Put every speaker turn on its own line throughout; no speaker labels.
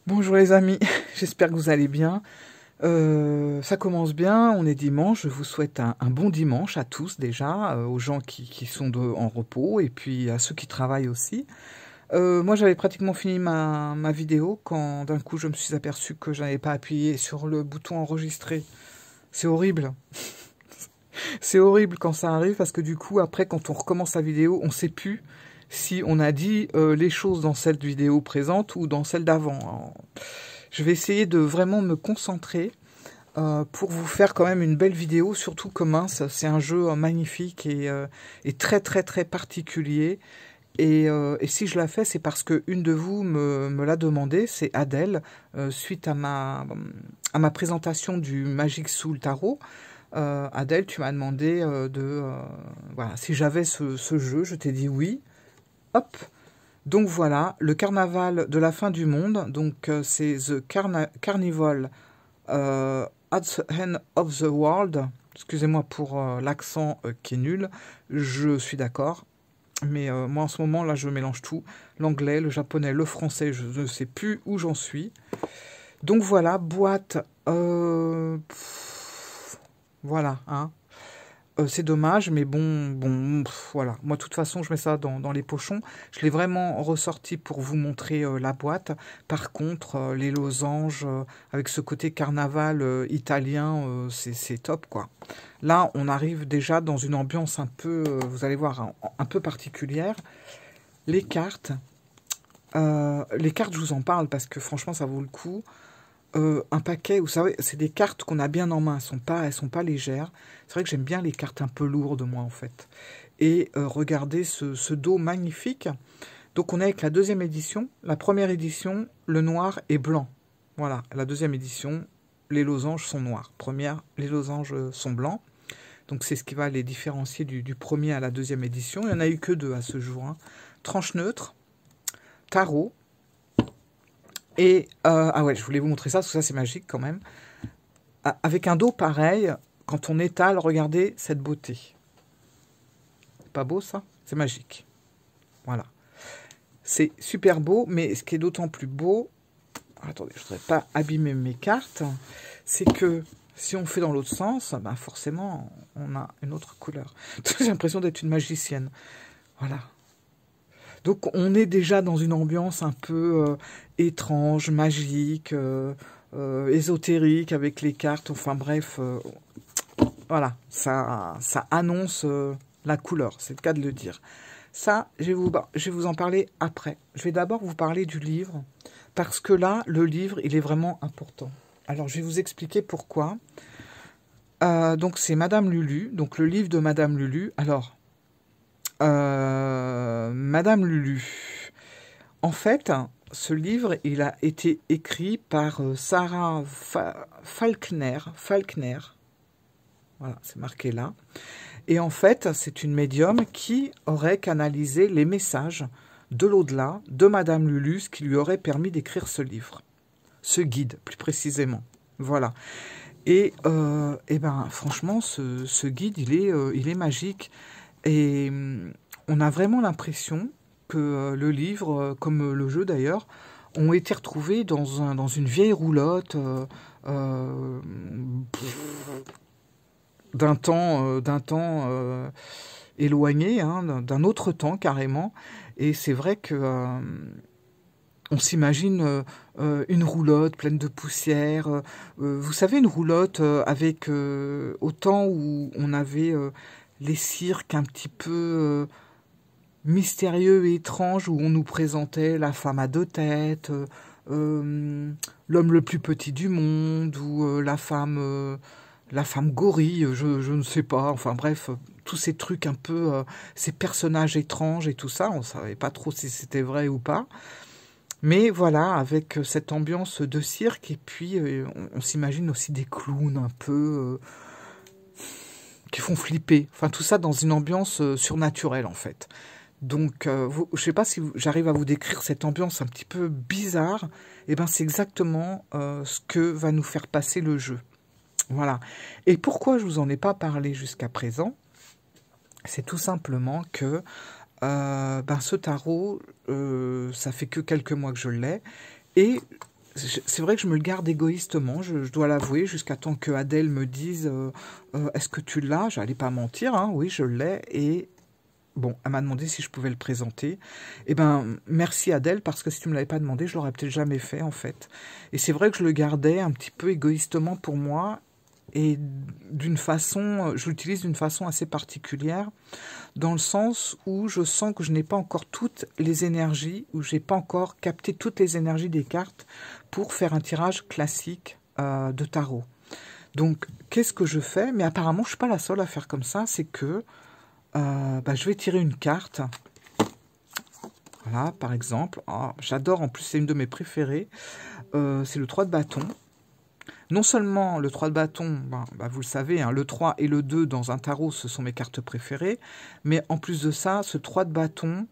Bonjour les amis, j'espère que vous allez bien. Ça commence bien, on est dimanche, je vous souhaite un bon dimanche à tous déjà, aux gens qui sont en repos et puis à ceux qui travaillent aussi. Moi j'avais pratiquement fini ma vidéo quand d'un coup je me suis aperçu que je n'avais pas appuyé sur le bouton enregistrer. C'est horrible. C'est horrible quand ça arrive parce que du coup après quand on recommence la vidéo on ne sait plus si on a dit les choses dans cette vidéo présente ou dans celle d'avant. Je vais essayer de vraiment me concentrer pour vous faire quand même une belle vidéo, surtout que mince, c'est un jeu magnifique et très très très particulier. Et si je la fais, c'est parce qu'une de vous me l'a demandé, c'est Adèle, suite à ma présentation du Magic Soul Tarot. Adèle, tu m'as demandé voilà, si j'avais ce jeu, je t'ai dit oui. Hop. Donc voilà, le carnaval de la fin du monde, donc c'est The Carnival at the End of the World. Excusez-moi pour l'accent qui est nul, je suis d'accord. Mais moi en ce moment là je mélange tout, l'anglais, le japonais, le français, je ne sais plus où j'en suis. Donc voilà, boîte, voilà, hein. C'est dommage, mais bon, voilà. Moi, de toute façon, je mets ça dans les pochons. Je l'ai vraiment ressorti pour vous montrer la boîte. Par contre, les losanges, avec ce côté carnaval italien, c'est top, quoi. Là, on arrive déjà dans une ambiance un peu, vous allez voir, un peu particulière. Les cartes, je vous en parle parce que franchement, ça vaut le coup. Un paquet, vous savez, c'est des cartes qu'on a bien en main, elles sont pas légères. C'est vrai que j'aime bien les cartes un peu lourdes, moi, en fait. Et regardez ce dos magnifique. Donc, on est avec la deuxième édition. La première édition, le noir est blanc. Voilà, la deuxième édition, les losanges sont noirs. Première, les losanges sont blancs. Donc, c'est ce qui va les différencier du premier à la deuxième édition. Il n'y en a eu que deux à ce jour, hein. Tranche neutre, tarot. Et, ah ouais, je voulais vous montrer ça, parce que ça c'est magique quand même. Avec un dos pareil, quand on étale, regardez cette beauté. Pas beau ça? C'est magique. Voilà. C'est super beau, mais ce qui est d'autant plus beau, attendez, je ne voudrais pas abîmer mes cartes, c'est que si on fait dans l'autre sens, ben forcément, on a une autre couleur. J'ai l'impression d'être une magicienne. Voilà. Donc on est déjà dans une ambiance un peu étrange, magique, ésotérique avec les cartes. Enfin bref, voilà, ça annonce la couleur, c'est le cas de le dire. Ça, je vais vous en parler après. Je vais d'abord vous parler du livre, parce que là, le livre, il est vraiment important. Alors je vais vous expliquer pourquoi. Donc c'est Madame Lulu, donc le livre de Madame Lulu. Alors... Madame Lulu. En fait, ce livre, il a été écrit par Sarah Falkner. Voilà, c'est marqué là. Et en fait, c'est une médium qui aurait canalisé les messages de l'au-delà de Madame Lulu, ce qui lui aurait permis d'écrire ce livre. Ce guide, plus précisément. Voilà. Et ben, franchement, ce guide, il est magique. Et on a vraiment l'impression que le livre, comme le jeu d'ailleurs, ont été retrouvés dans une vieille roulotte d'un temps éloigné, hein, d'un autre temps carrément. Et c'est vrai que on s'imagine une roulotte pleine de poussière. Vous savez, une roulotte avec au temps où on avait... les cirques un petit peu mystérieux et étranges où on nous présentait la femme à deux têtes, l'homme le plus petit du monde, ou la femme gorille, je ne sais pas, enfin bref, tous ces trucs un peu, ces personnages étranges et tout ça, on ne savait pas trop si c'était vrai ou pas. Mais voilà, avec cette ambiance de cirque, et puis on s'imagine aussi des clowns un peu... qui font flipper. Enfin, tout ça dans une ambiance surnaturelle, en fait. Donc, je ne sais pas si j'arrive à vous décrire cette ambiance un petit peu bizarre. Eh bien, c'est exactement ce que va nous faire passer le jeu. Voilà. Et pourquoi je vous en ai pas parlé jusqu'à présent? C'est tout simplement que ce tarot, ça fait que quelques mois que je l'ai. Et c'est vrai que je me le garde égoïstement, je dois l'avouer, jusqu'à temps que Adèle me dise est-ce que tu l'as? J'allais pas mentir, hein, oui, je l'ai. Et bon, elle m'a demandé si je pouvais le présenter. Eh ben, merci Adèle, parce que si tu me l'avais pas demandé, je l'aurais peut-être jamais fait, en fait. Et c'est vrai que je le gardais un petit peu égoïstement pour moi, et d'une façon, je l'utilise d'une façon assez particulière, dans le sens où je sens que je n'ai pas encore toutes les énergies, où j'ai pas encore capté toutes les énergies des cartes pour faire un tirage classique de tarot. Donc, qu'est-ce que je fais? Mais apparemment, je suis pas la seule à faire comme ça, c'est que je vais tirer une carte. Voilà, par exemple. Oh, j'adore, en plus, c'est une de mes préférées. C'est le 3 de bâton. Non seulement le 3 de bâton, vous le savez, hein, le 3 et le 2 dans un tarot, ce sont mes cartes préférées. Mais en plus de ça, ce 3 de bâton,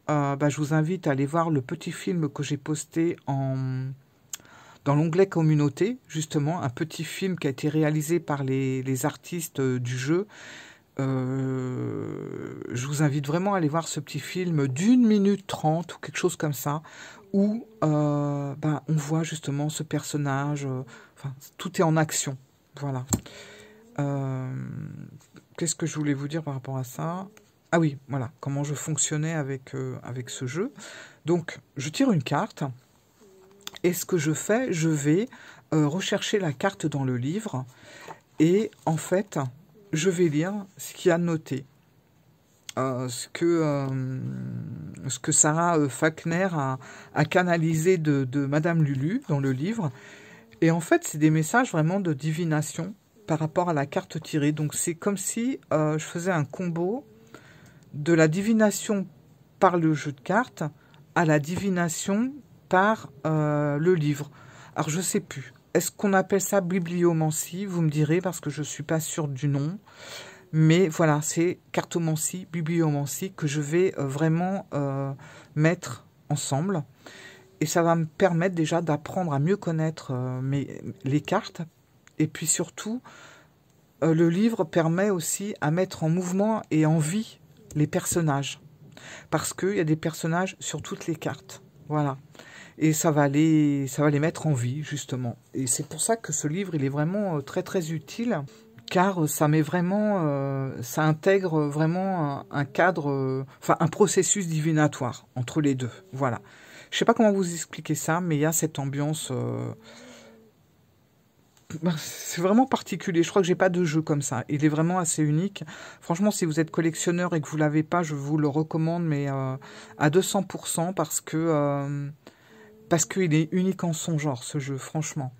je vous invite à aller voir le petit film que j'ai posté dans l'onglet communauté, justement, un petit film qui a été réalisé par les artistes du jeu. Je vous invite vraiment à aller voir ce petit film d'1 minute 30 ou quelque chose comme ça, où on voit justement ce personnage, tout est en action. Voilà. Qu'est-ce que je voulais vous dire par rapport à ça? Ah oui, voilà, comment je fonctionnais avec ce jeu. Donc, je tire une carte, et ce que je fais, je vais rechercher la carte dans le livre, et en fait, je vais lire ce qu'il y a noté. Ce que Sarah Fackner a canalisé de Madame Lulu dans le livre. Et en fait, c'est des messages vraiment de divination par rapport à la carte tirée. Donc c'est comme si je faisais un combo de la divination par le jeu de cartes à la divination par le livre. Alors je sais plus. Est-ce qu'on appelle ça bibliomancie? Vous me direz, parce que je ne suis pas sûre du nom. Mais voilà, c'est cartomancie, bibliomancie que je vais vraiment mettre ensemble. Et ça va me permettre déjà d'apprendre à mieux connaître les cartes. Et puis surtout, le livre permet aussi à mettre en mouvement et en vie les personnages. Parce qu'il y a des personnages sur toutes les cartes. Voilà. Et ça va les mettre en vie, justement. Et c'est pour ça que ce livre, il est vraiment très très utile, car ça met vraiment, ça intègre vraiment un cadre, un processus divinatoire entre les deux. Voilà. Je ne sais pas comment vous expliquer ça, mais il y a cette ambiance. C'est vraiment particulier. Je crois que j'ai pas de jeu comme ça. Il est vraiment assez unique. Franchement, si vous êtes collectionneur et que vous l'avez pas, je vous le recommande, mais à 200%, parce qu'il est unique en son genre, ce jeu, franchement.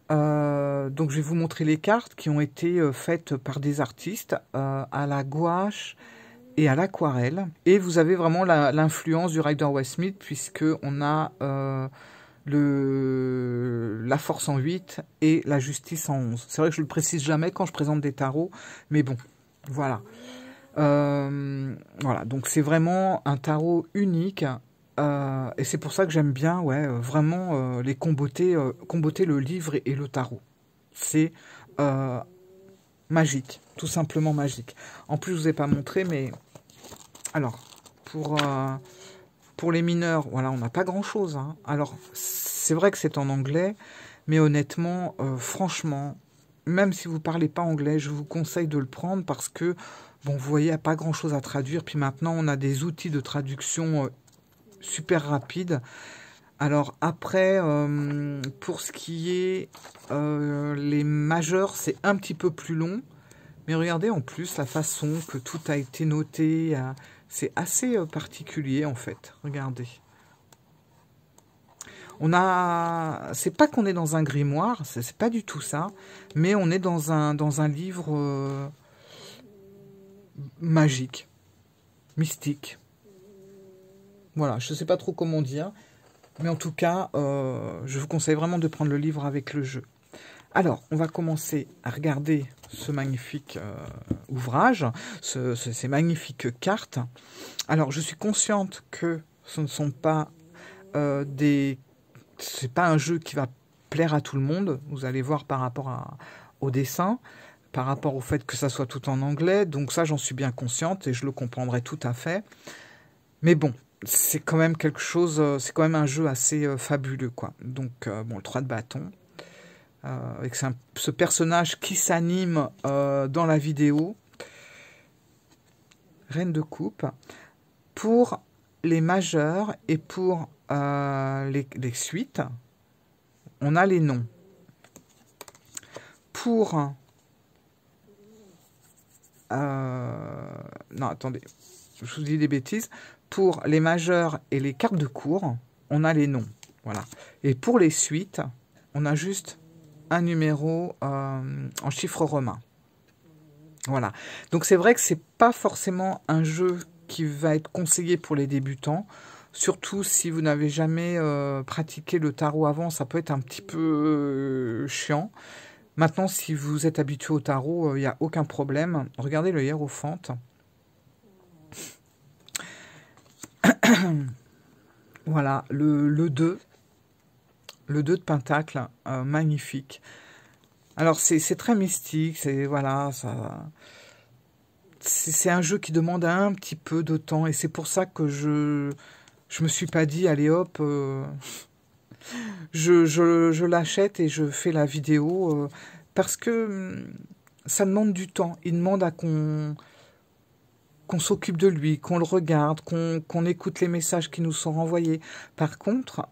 Donc je vais vous montrer les cartes qui ont été faites par des artistes à la gouache et à l'aquarelle. Et vous avez vraiment l'influence du Rider-Waite-Smith, puisqu'on a la force en 8 et la justice en 11. C'est vrai que je ne le précise jamais quand je présente des tarots, mais bon, voilà. Voilà, donc c'est vraiment un tarot unique. Et c'est pour ça que j'aime bien, vraiment les comboter le livre et le tarot. C'est magique, tout simplement magique. En plus, je ne vous ai pas montré, mais alors pour les mineurs, voilà, on n'a pas grand-chose. Hein. Alors, c'est vrai que c'est en anglais, mais honnêtement, franchement, même si vous ne parlez pas anglais, je vous conseille de le prendre parce que, bon, vous voyez, il n'y a pas grand-chose à traduire. Puis maintenant, on a des outils de traduction super rapide. Alors après, pour ce qui est les majeurs, c'est un petit peu plus long. Mais regardez en plus la façon que tout a été noté. C'est assez particulier en fait. Regardez. C'est pas qu'on est dans un grimoire, c'est pas du tout ça. Mais on est dans un livre magique, mystique. Voilà, je ne sais pas trop comment dire, mais en tout cas, je vous conseille vraiment de prendre le livre avec le jeu. Alors, on va commencer à regarder ce magnifique ouvrage, ces magnifiques cartes. Alors, je suis consciente que ce ne sont pas c'est pas un jeu qui va plaire à tout le monde. Vous allez voir par rapport au dessin, par rapport au fait que ça soit tout en anglais. Donc ça, j'en suis bien consciente et je le comprendrai tout à fait. Mais bon. c'est quand même quelque chose, c'est quand même un jeu assez fabuleux, quoi. Donc, bon, le 3 de bâton, avec ce personnage qui s'anime dans la vidéo. Reine de coupe. Pour les majeurs et pour les suites, on a les noms. Pour... non, attendez, je vous dis des bêtises. Pour les majeurs et les cartes de cours, on a les noms. Voilà. Et pour les suites, on a juste un numéro en chiffres romains. Voilà. Donc c'est vrai que c'est pas forcément un jeu qui va être conseillé pour les débutants. Surtout si vous n'avez jamais pratiqué le tarot avant, ça peut être un petit peu chiant. Maintenant, si vous êtes habitué au tarot, il n'y a aucun problème. Regardez le hiérophante. Voilà, le 2. Le 2 de Pentacle, magnifique. Alors, c'est très mystique, c'est voilà, c'est un jeu qui demande un petit peu de temps, et c'est pour ça que je me suis pas dit, allez hop, je l'achète et je fais la vidéo, parce que ça demande du temps. Il demande à qu'on s'occupe de lui, qu'on le regarde, qu'on écoute les messages qui nous sont renvoyés. Par contre,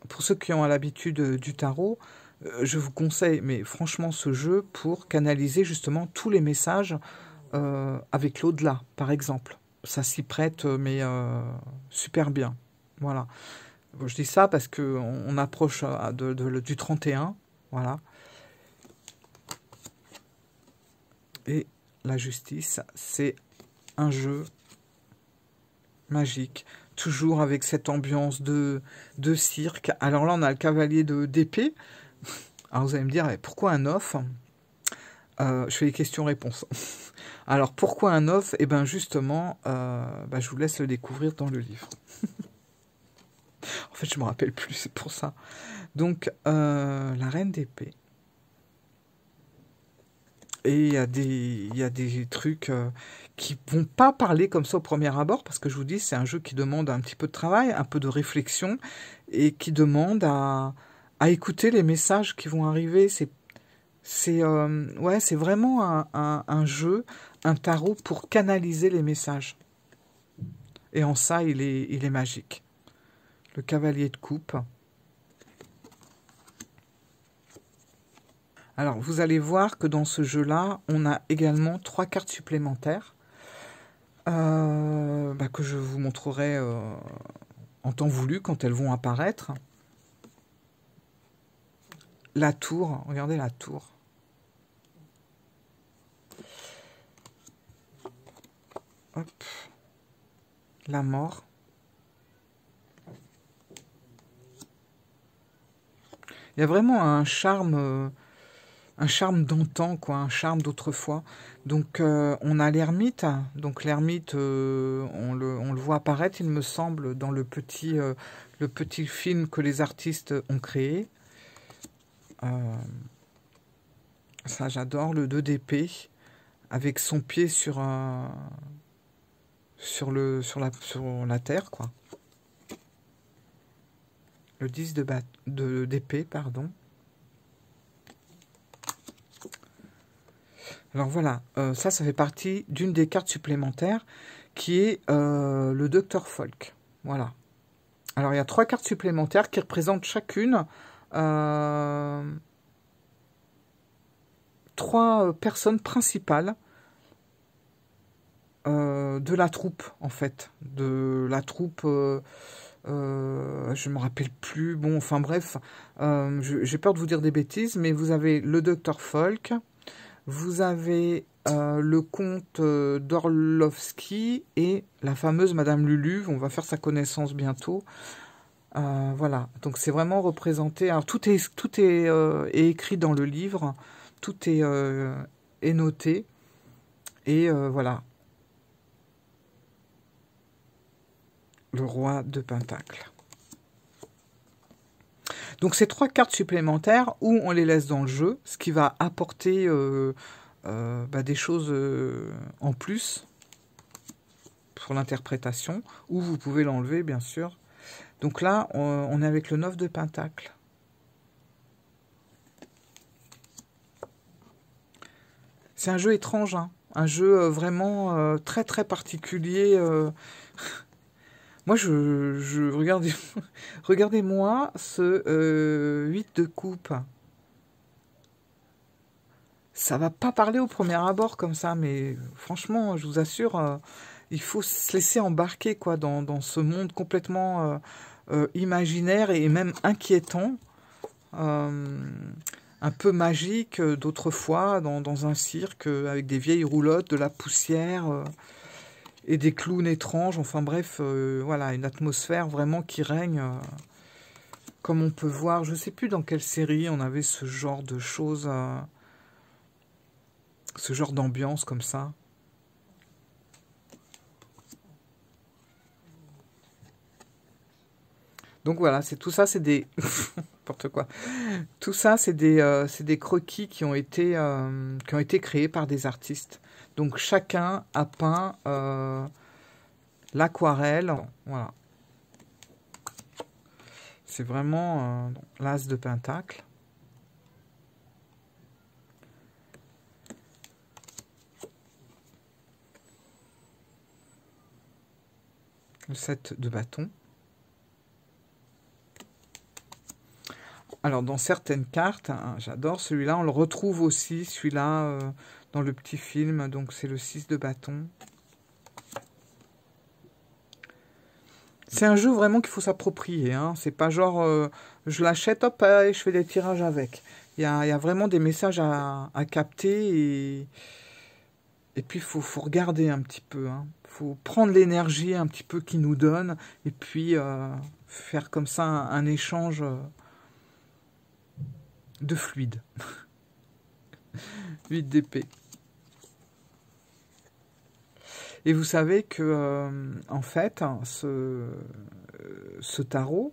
pour ceux qui ont l'habitude du tarot, je vous conseille, mais franchement, ce jeu pour canaliser justement tous les messages avec l'au-delà, par exemple. Ça s'y prête, mais super bien. Voilà. Je dis ça parce qu'on approche du 31. Voilà. Et la justice, c'est un jeu magique. Toujours avec cette ambiance de cirque. Alors là, on a le cavalier d'épée. Alors vous allez me dire, pourquoi un off? Je fais les questions-réponses. Alors pourquoi un off? Eh bien justement, je vous laisse le découvrir dans le livre. En fait, je me rappelle plus, c'est pour ça. Donc, la reine d'épée. Et il y a des trucs qui vont pas parler comme ça au premier abord, parce que je vous dis, c'est un jeu qui demande un petit peu de travail, un peu de réflexion, et qui demande à écouter les messages qui vont arriver. C'est vraiment un jeu, un tarot pour canaliser les messages. Et en ça, il est magique. Le cavalier de coupe. Alors, vous allez voir que dans ce jeu-là, on a également 3 cartes supplémentaires que je vous montrerai en temps voulu quand elles vont apparaître. La tour, regardez la tour. Hop. La mort. Il y a vraiment un charme d'antan, quoi, un charme d'autrefois. Donc, on a l'ermite. Donc, l'ermite, on le voit apparaître, il me semble, dans le petit film que les artistes ont créé. Ça, j'adore. Le 2 d'épée, avec son pied sur la terre, quoi. Le 10 d'épée, pardon. Alors voilà, ça fait partie d'une des cartes supplémentaires qui est le Dr Folk. Voilà. Alors il y a 3 cartes supplémentaires qui représentent chacune 3 personnes principales de la troupe, en fait. De la troupe, je ne me rappelle plus. Bon, enfin bref, j'ai peur de vous dire des bêtises, mais vous avez le Dr Folk. Vous avez le comte d'Orlovski et la fameuse Madame Lulu. On va faire sa connaissance bientôt. Voilà, donc c'est vraiment représenté. Alors tout est écrit dans le livre, tout est noté. Et voilà. Le roi de Pentacle. Donc ces 3 cartes supplémentaires, où on les laisse dans le jeu, ce qui va apporter des choses en plus. pour l'interprétation, ou vous pouvez l'enlever, bien sûr. Donc là, on est avec le 9 de Pentacle. C'est un jeu étrange, hein. Un jeu vraiment très très particulier. Moi, regardez, regardez-moi ce 8 de coupe. Ça va pas parler au premier abord comme ça, mais franchement, je vous assure, il faut se laisser embarquer quoi dans ce monde complètement imaginaire et même inquiétant, un peu magique d'autrefois, dans un cirque avec des vieilles roulottes, de la poussière et des clowns étranges. Enfin bref, voilà, une atmosphère vraiment qui règne. Comme on peut voir, je sais plus dans quelle série on avait ce genre de choses, ce genre d'ambiance comme ça. Donc voilà, c'est tout ça, c'est des n'importe quoi. Tout ça, c'est des croquis qui ont été créés par des artistes. Donc chacun a peint l'aquarelle. Voilà. C'est vraiment l'as de Pentacle. Le 7 de bâton. Alors, dans certaines cartes, hein, j'adore celui-là, on le retrouve aussi, celui-là, dans le petit film, donc c'est le 6 de bâton. C'est un jeu vraiment qu'il faut s'approprier, hein. C'est pas genre, je l'achète, hop, et je fais des tirages avec. Il y a vraiment des messages à capter, et puis il faut regarder un petit peu, hein. Faut prendre l'énergie un petit peu qu'il nous donne, et puis faire comme ça un échange de fluide. 8 d'épée. Et vous savez que, en fait, ce tarot,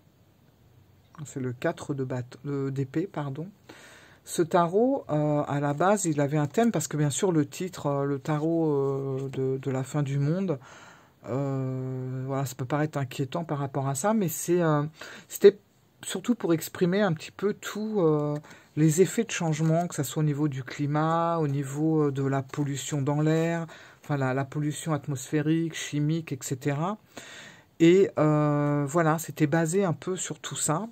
c'est le 4 d'épée, pardon. Ce tarot, à la base, il avait un thème, parce que bien sûr, le titre, le tarot de la fin du monde, voilà, ça peut paraître inquiétant par rapport à ça, mais c'était surtout pour exprimer un petit peu tous les effets de changement, que ce soit au niveau du climat, au niveau de la pollution dans l'air, enfin la pollution atmosphérique, chimique, etc. Et voilà, c'était basé un peu sur tout ça.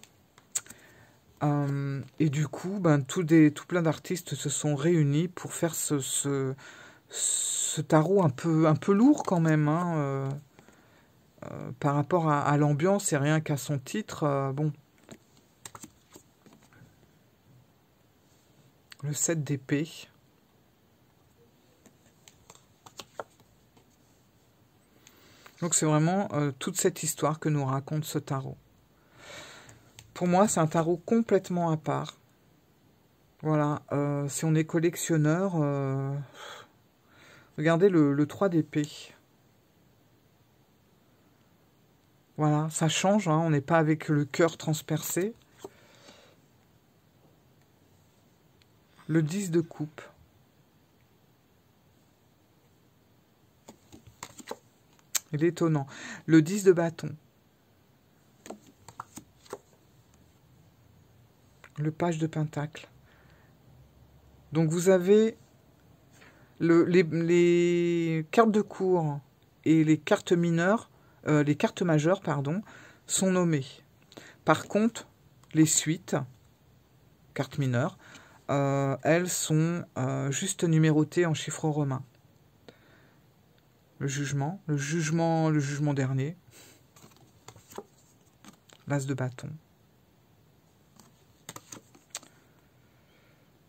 Et du coup, ben, tout plein d'artistes se sont réunis pour faire ce tarot un peu lourd quand même, hein, par rapport à l'ambiance et rien qu'à son titre. Bon. Le 7 d'épée. Donc c'est vraiment toute cette histoire que nous raconte ce tarot. Pour moi, c'est un tarot complètement à part. Voilà, si on est collectionneur, regardez le 3 d'épée. Voilà, ça change, hein, on n'est pas avec le cœur transpercé. Le 10 de coupe. Il est étonnant. Le 10 de bâton. Le page de pentacle. Donc vous avez les cartes de cour et les cartes mineures, les cartes majeures, pardon, sont nommées. Par contre, les suites, cartes mineures, elles sont juste numérotées en chiffres romains. Le jugement dernier. L'as de bâton.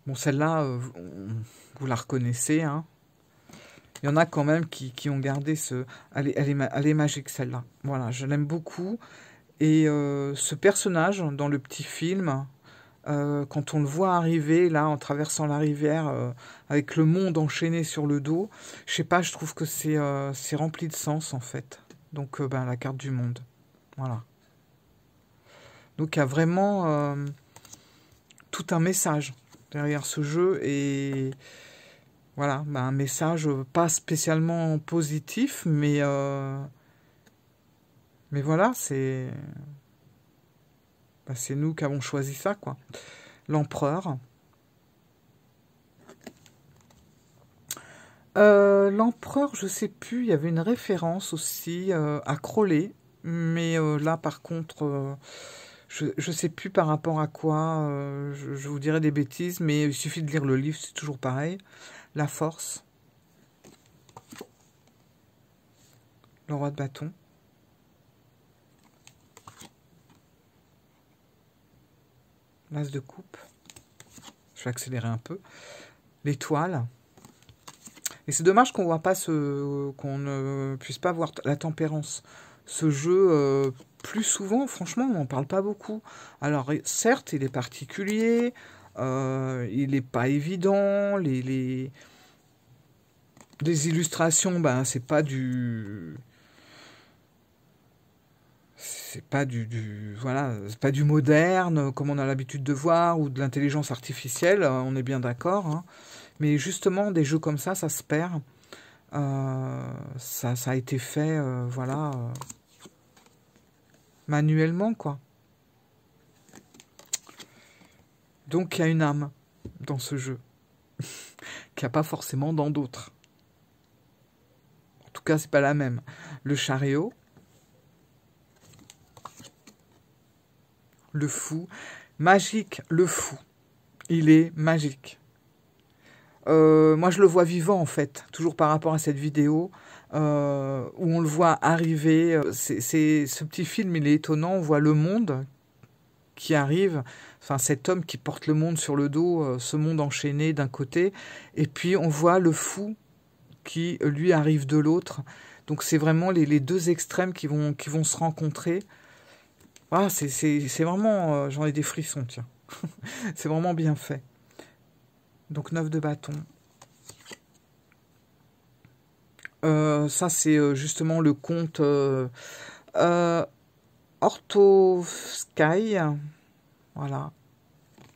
Bon, celle-là, vous la reconnaissez, hein. Il y en a quand même qui ont gardé ce... Elle est magique, celle-là. Voilà, je l'aime beaucoup. Et ce personnage, dans le petit film, quand on le voit arriver, là, en traversant la rivière, avec le monde enchaîné sur le dos, je sais pas, je trouve que c'est rempli de sens, en fait. Donc, ben, la carte du monde. Voilà. Donc, il y a vraiment tout un message derrière ce jeu, et Voilà, bah, un message pas spécialement positif, mais voilà, bah, c'est nous qui avons choisi ça, quoi. L'empereur. L'empereur, je sais plus, il y avait une référence aussi à Crowley, mais là, par contre, je sais plus par rapport à quoi, je vous dirais des bêtises, mais il suffit de lire le livre, c'est toujours pareil. La force, le roi de bâton, l'as de coupe, je vais accélérer un peu, l'étoile. Et c'est dommage qu'on voit pas qu'on ne puisse pas voir la tempérance. Ce jeu, plus souvent, franchement, on n'en parle pas beaucoup. Alors, certes, il est particulier, il n'est pas évident, les illustrations, ben, voilà, c'est pas du moderne, comme on a l'habitude de voir, ou de l'intelligence artificielle, on est bien d'accord, hein. Mais justement, des jeux comme ça se perd. Ça a été fait, voilà, manuellement, quoi. Donc, il y a une âme dans ce jeu, qu'il n'y a pas forcément dans d'autres. En tout cas, c'est pas la même. Le chariot, le fou, magique, le fou. Il est magique. Moi, je le vois vivant, en fait, toujours par rapport à cette vidéo, où on le voit arriver. Ce petit film, il est étonnant. On voit le monde qui arrive, enfin cet homme qui porte le monde sur le dos, ce monde enchaîné d'un côté, et puis on voit le fou qui, lui, arrive de l'autre. Donc c'est vraiment les deux extrêmes qui vont se rencontrer. Ah, c'est vraiment... j'en ai des frissons, tiens. C'est vraiment bien fait. Donc 9 de bâton. Ça, c'est justement le conte Ortosky. Voilà.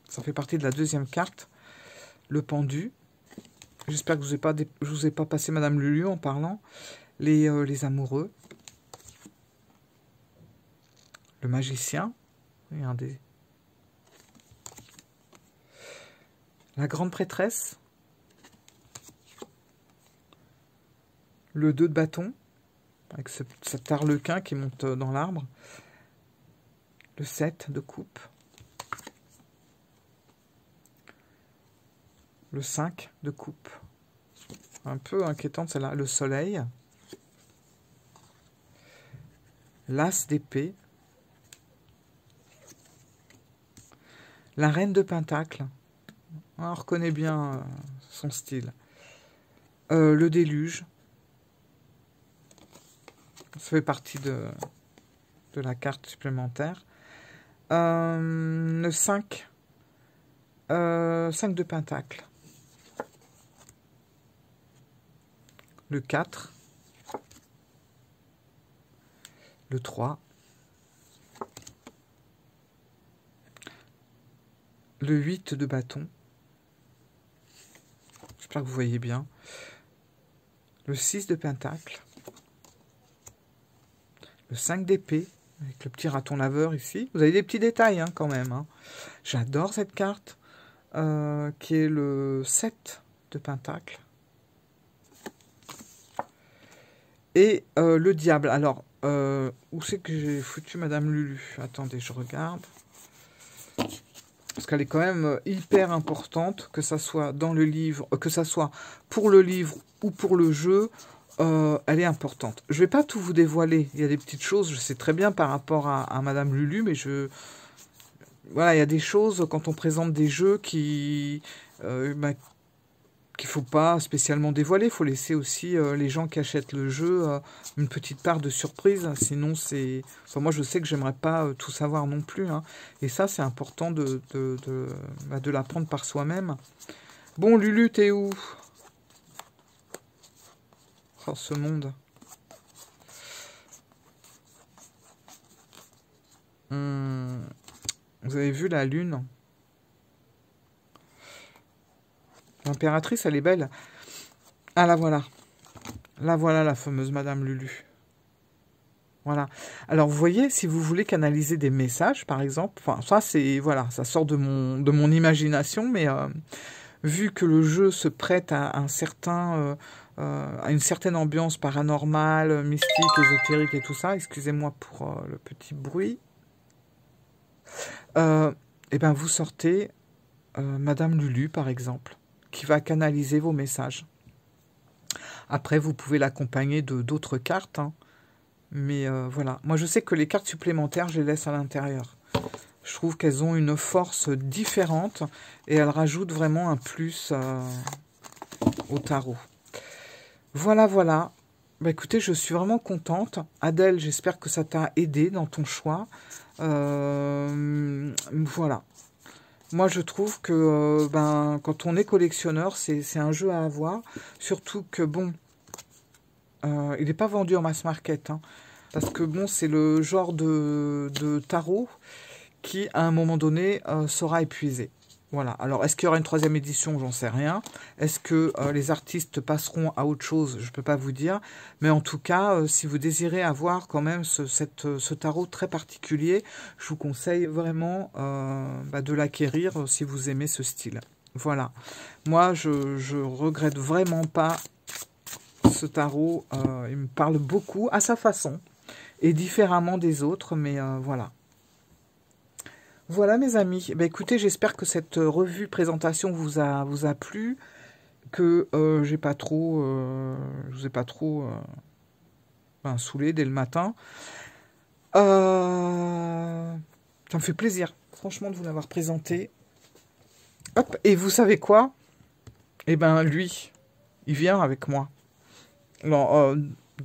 Ça fait partie de la deuxième carte. Le pendu. J'espère que je vous ai pas passé Madame Lulu en parlant. Les amoureux. Le magicien. Regardez. La grande prêtresse. Le 2 de bâton. Avec cet arlequin qui monte dans l'arbre. Le 7 de coupe. Le 5 de coupe. Un peu inquiétante celle-là. Le soleil. L'as d'épée. La reine de pentacle. On reconnaît bien son style. Le déluge. Ça fait partie de la carte supplémentaire. Le 5. 5 de pentacle. Le 4. Le 3. Le 8 de bâton. J'espère que vous voyez bien. Le 6 de pentacle. Le 5 d'épée, avec le petit raton laveur ici. Vous avez des petits détails hein, quand même. Hein. J'adore cette carte, qui est le 7 de pentacle. Et le diable. Alors, où c'est que j'ai foutu Madame Lulu? Attendez, je regarde. Parce qu'elle est quand même hyper importante, que ça soit dans le livre, que ça soit pour le livre ou pour le jeu. Elle est importante. Je vais pas tout vous dévoiler. Il y a des petites choses, je sais très bien par rapport à Madame Lulu, mais voilà, il y a des choses quand on présente des jeux qu'il faut pas spécialement dévoiler. Il faut laisser aussi les gens qui achètent le jeu une petite part de surprise. Sinon, c'est... Enfin, moi, je sais que j'aimerais pas tout savoir non plus. Hein. Et ça, c'est important de l'apprendre par soi-même. Bon, Lulu, t'es où ? Oh, ce monde. Vous avez vu la lune? L'impératrice, elle est belle. Ah, la voilà. La voilà, la fameuse Madame Lulu. Voilà. Alors, vous voyez, si vous voulez canaliser des messages, par exemple, enfin, ça, c'est, voilà, ça sort de mon imagination, mais vu que le jeu se prête à un certain, à une certaine ambiance paranormale, mystique, ésotérique et tout ça, excusez-moi pour le petit bruit, et ben, vous sortez Madame Lulu, par exemple, qui va canaliser vos messages. Après, vous pouvez l'accompagner de d'autres cartes, hein. Mais voilà, moi je sais que les cartes supplémentaires, je les laisse à l'intérieur. Je trouve qu'elles ont une force différente et elles rajoutent vraiment un plus au tarot. Voilà, voilà. Bah, écoutez, je suis vraiment contente. Adèle, j'espère que ça t'a aidé dans ton choix. Voilà. Moi, je trouve que ben, quand on est collectionneur, c'est un jeu à avoir. Surtout que, bon, il n'est pas vendu en mass market, hein, parce que bon, c'est le genre de tarot qui, à un moment donné, sera épuisé. Voilà. Alors, est-ce qu'il y aura une troisième édition? J'en sais rien. Est-ce que les artistes passeront à autre chose? Je ne peux pas vous dire. Mais en tout cas, si vous désirez avoir quand même ce tarot très particulier, je vous conseille vraiment de l'acquérir si vous aimez ce style. Voilà. Moi, je regrette vraiment pas ce tarot. Il me parle beaucoup à sa façon et différemment des autres, mais voilà. Voilà mes amis, bah, écoutez, j'espère que cette revue présentation vous a plu, que je vous ai pas trop saoulé dès le matin. Ça me fait plaisir, franchement, de vous l'avoir présenté. Hop, et vous savez quoi? Eh ben lui, il vient avec moi. Dans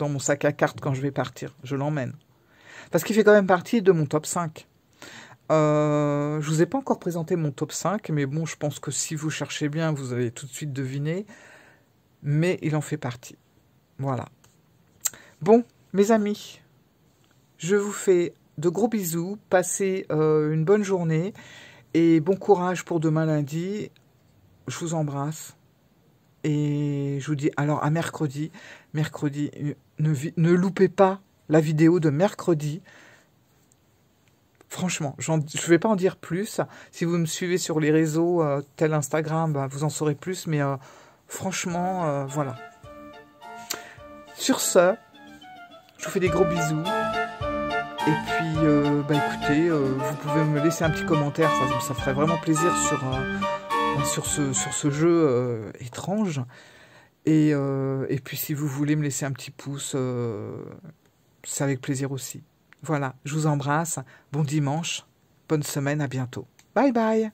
mon sac à cartes quand je vais partir, je l'emmène. Parce qu'il fait quand même partie de mon top 5. Je vous ai pas encore présenté mon top 5, mais bon, je pense que si vous cherchez bien, vous allez tout de suite deviner. Mais il en fait partie. Voilà. Bon, mes amis, je vous fais de gros bisous. Passez une bonne journée et bon courage pour demain lundi. Je vous embrasse. Et je vous dis alors à mercredi. Mercredi, ne loupez pas la vidéo de mercredi. Franchement, je ne vais pas en dire plus. Si vous me suivez sur les réseaux, tel Instagram, bah, vous en saurez plus. Mais franchement, voilà. Sur ce, je vous fais des gros bisous. Et puis, écoutez, vous pouvez me laisser un petit commentaire. Ça ferait vraiment plaisir sur ce jeu étrange. Et puis, si vous voulez me laisser un petit pouce, c'est avec plaisir aussi. Voilà, je vous embrasse, bon dimanche, bonne semaine, à bientôt. Bye bye.